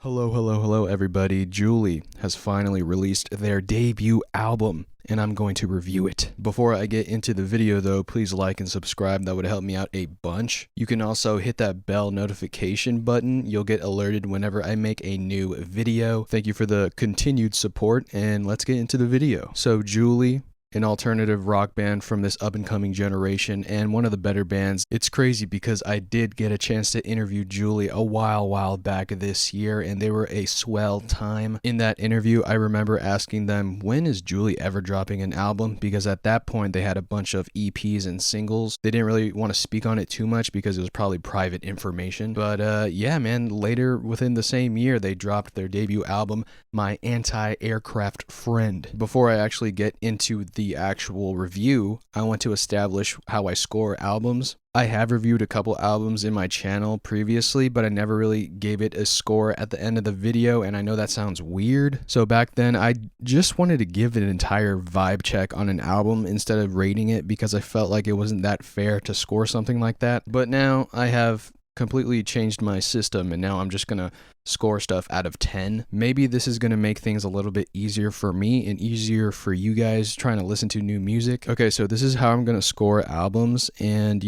Hello, everybody. Julie has finally released their debut album, and I'm going to review it. Before I get into the video, though, please like and subscribe. That would help me out a bunch. You can also hit that bell notification button. You'll get alerted whenever I make a new video. Thank you for the continued support, and let's get into the video. So, Julie, an alternative rock band from this up-and-coming generation and one of the better bands. It's crazy because I did get a chance to interview Julie a while back this year, and they were a swell time. In that interview, I remember asking them, when is Julie ever dropping an album? Because at that point, they had a bunch of EPs and singles. They didn't really want to speak on it too much because it was probably private information. But yeah, man, later within the same year, they dropped their debut album, My Anti-Aircraft Friend. Before I actually get into the actual review, I want to establish how I score albums. I have reviewed a couple albums in my channel previously, but I never really gave it a score at the end of the video, and I know that sounds weird. So back then, I just wanted to give an entire vibe check on an album instead of rating it because I felt like it wasn't that fair to score something like that. But now I have completely changed my system, and now I'm just gonna score stuff out of 10. Maybe this is gonna make things a little bit easier for me and easier for you guys trying to listen to new music. Okay, so this is how I'm gonna score albums, and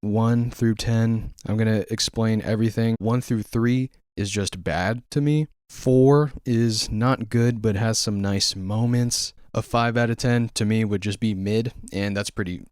1 through 10, I'm gonna explain everything. 1 through 3 is just bad to me. 4 is not good but has some nice moments. A 5 out of 10 to me would just be mid, and that's pretty,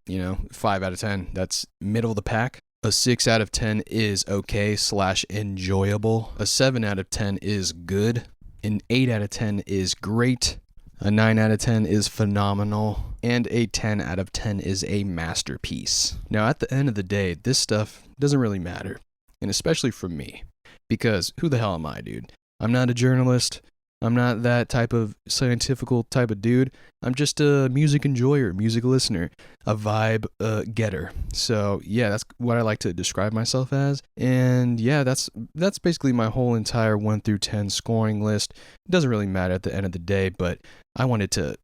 5 out of 10, that's middle of the pack. A 6 out of 10 is okay/enjoyable. A 7 out of 10 is good. An 8 out of 10 is great. A 9 out of 10 is phenomenal. And a 10 out of 10 is a masterpiece. Now, at the end of the day, this stuff doesn't really matter. And especially for me. Because who the hell am I, dude? I'm not a journalist. I'm not that type of scientifical type of dude. I'm just a music enjoyer, music listener, a vibe getter. So yeah, that's what I like to describe myself as. And yeah, that's basically my whole entire 1 through 10 scoring list. It doesn't really matter at the end of the day, but I wanted to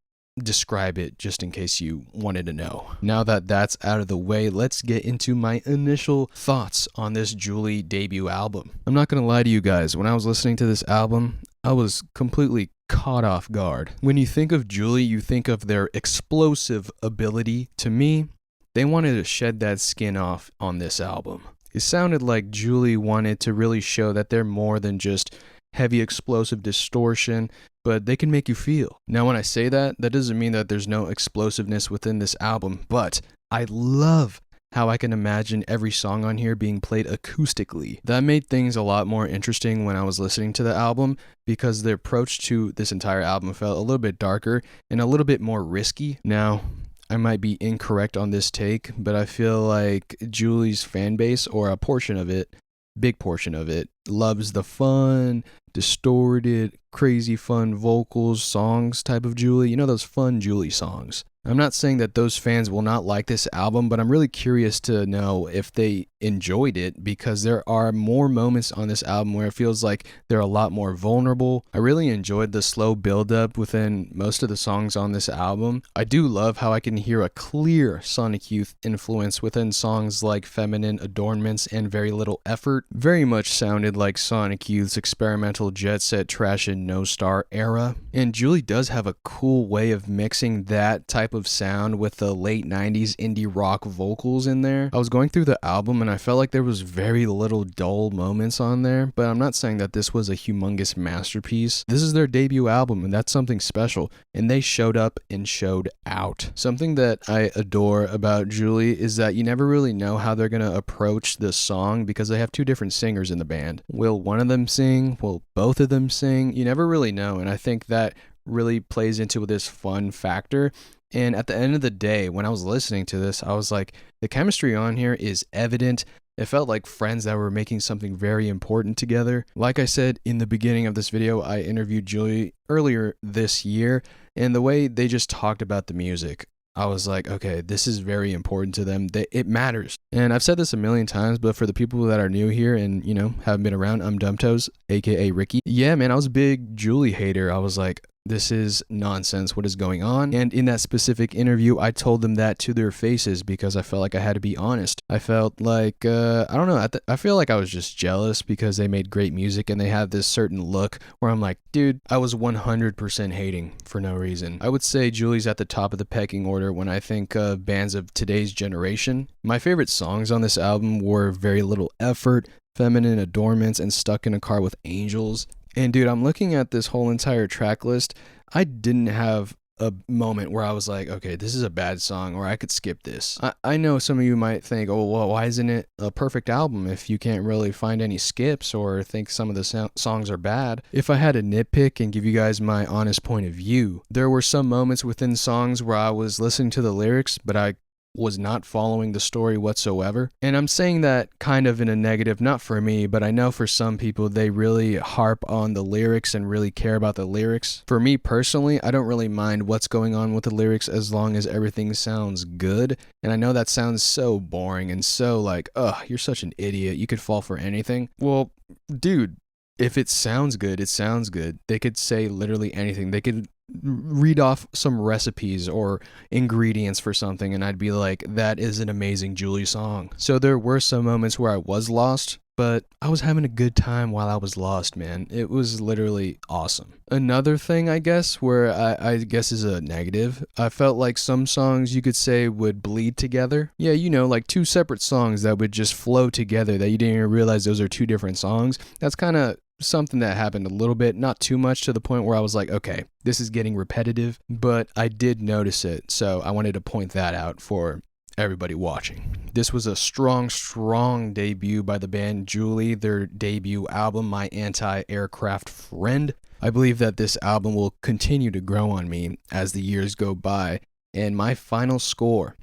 describe it just in case you wanted to know. Now that that's out of the way, let's get into my initial thoughts on this Julie debut album. I'm not gonna lie to you guys, when I was listening to this album, I was completely caught off guard. When you think of Julie, you think of their explosive ability. To me, they wanted to shed that skin off on this album. It sounded like Julie wanted to really show that they're more than just heavy explosive distortion, but they can make you feel. Now, when I say that, that doesn't mean that there's no explosiveness within this album, but I love how I can imagine every song on here being played acoustically. That made things a lot more interesting when I was listening to the album because the approach to this entire album felt a little bit darker and a little bit more risky. Now, I might be incorrect on this take, but I feel like Julie's fan base, or a portion of it, big portion of it, loves the fun, distorted, crazy fun vocals, songs type of Julie. Those fun Julie songs. I'm not saying that those fans will not like this album, but I'm really curious to know if they enjoyed it because there are more moments on this album where it feels like they're a lot more vulnerable. I really enjoyed the slow build-up within most of the songs on this album. I do love how I can hear a clear Sonic Youth influence within songs like Feminine Adornments and Very Little Effort. Very much sounded like Sonic Youth's experimental Jet Set Trash and No Star era. And Julie does have a cool way of mixing that type of sound with the late 90s indie rock vocals in there. I was going through the album and I felt like there was very little dull moments on there, but I'm not saying that this was a humongous masterpiece. This is their debut album, and that's something special, and they showed up and showed out. Something that I adore about Julie is that you never really know how they're gonna approach this song because they have two different singers in the band. Will one of them sing? Will both of them sing? You never really know, and I think that really plays into this fun factor. And at the end of the day, when I was listening to this, I was like, the chemistry on here is evident. It felt like friends that were making something very important together. Like I said in the beginning of this video, I interviewed Julie earlier this year, and the way they just talked about the music, I was like, okay, this is very important to them. It matters. And I've said this a million times, but for the people that are new here and, haven't been around, I'm Dumbtoes, aka Ricky. Yeah, man, I was a big Julie hater. I was like, This is nonsense. What is going on? And in that specific interview, I told them that to their faces because I felt like I had to be honest. I felt like, I don't know, I feel like I was just jealous because they made great music and they have this certain look where I'm like, dude, I was 100% hating for no reason. I would say Julie's at the top of the pecking order when I think of bands of today's generation. My favorite songs on this album were Very Little Effort, Feminine Adornments, and Stuck in a Car with Angels. And dude, I'm looking at this whole entire track list. I didn't have a moment where I was like, okay, this is a bad song, or I could skip this. I know some of you might think, oh, well, why isn't it a perfect album if you can't really find any skips or think some of the songs are bad? If I had to nitpick and give you guys my honest point of view, there were some moments within songs where I was listening to the lyrics, but I was not following the story whatsoever. And I'm saying that kind of in a negative, not for me, but I know for some people they really harp on the lyrics and really care about the lyrics. For me personally, I don't really mind what's going on with the lyrics as long as everything sounds good. And I know that sounds so boring and so like, ugh, you're such an idiot. You could fall for anything. Well, dude, if it sounds good, it sounds good. They could say literally anything. They could read off some recipes or ingredients for something and I'd be like, that is an amazing Julie song. So there were some moments where I was lost, but I was having a good time while I was lost, man. It was literally awesome. Another thing, I guess, where I guess is a negative, I felt like some songs you could say would bleed together. Yeah, you know, like two separate songs that would just flow together that you didn't even realize those are two different songs. That's kind of something that happened a little bit, not too much to the point where I was like, okay, this is getting repetitive, but I did notice it. So I wanted to point that out for everybody watching. This was a strong debut by the band Julie, their debut album, My Anti-Aircraft Friend. I believe that this album will continue to grow on me as the years go by, and my final score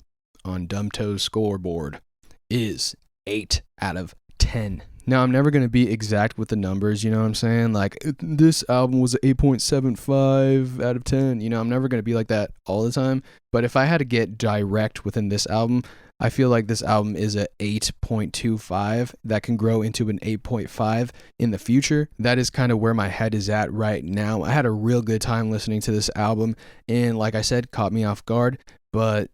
on Dumbtoe's scoreboard is 8 out of 10. Now, I'm never going to be exact with the numbers, you know what I'm saying? Like, this album was an 8.75 out of 10. You know, I'm never going to be like that all the time. But if I had to get direct within this album, I feel like this album is a 8.25 that can grow into an 8.5 in the future. That is kind of where my head is at right now. I had a real good time listening to this album, and like I said, caught me off guard. But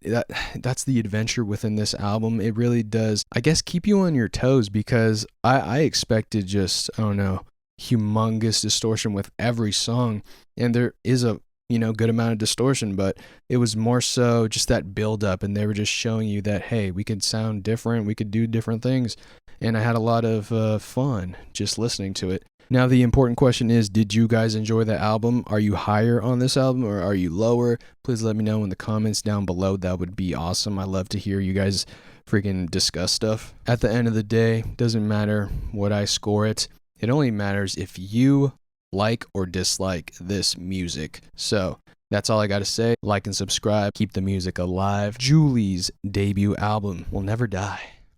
that's the adventure within this album. It really does, I guess, keep you on your toes because I expected just, I don't know, humongous distortion with every song. And there is a, you know, good amount of distortion, but it was more so just that build up. And they were just showing you that, hey, we could sound different. We could do different things. And I had a lot of fun just listening to it. Now, the important question is, did you guys enjoy the album? Are you higher on this album or are you lower? Please let me know in the comments down below. That would be awesome. I love to hear you guys freaking discuss stuff. At the end of the day, doesn't matter what I score it. It only matters if you like or dislike this music. So that's all I got to say. Like and subscribe. Keep the music alive. Julie's debut album will never die.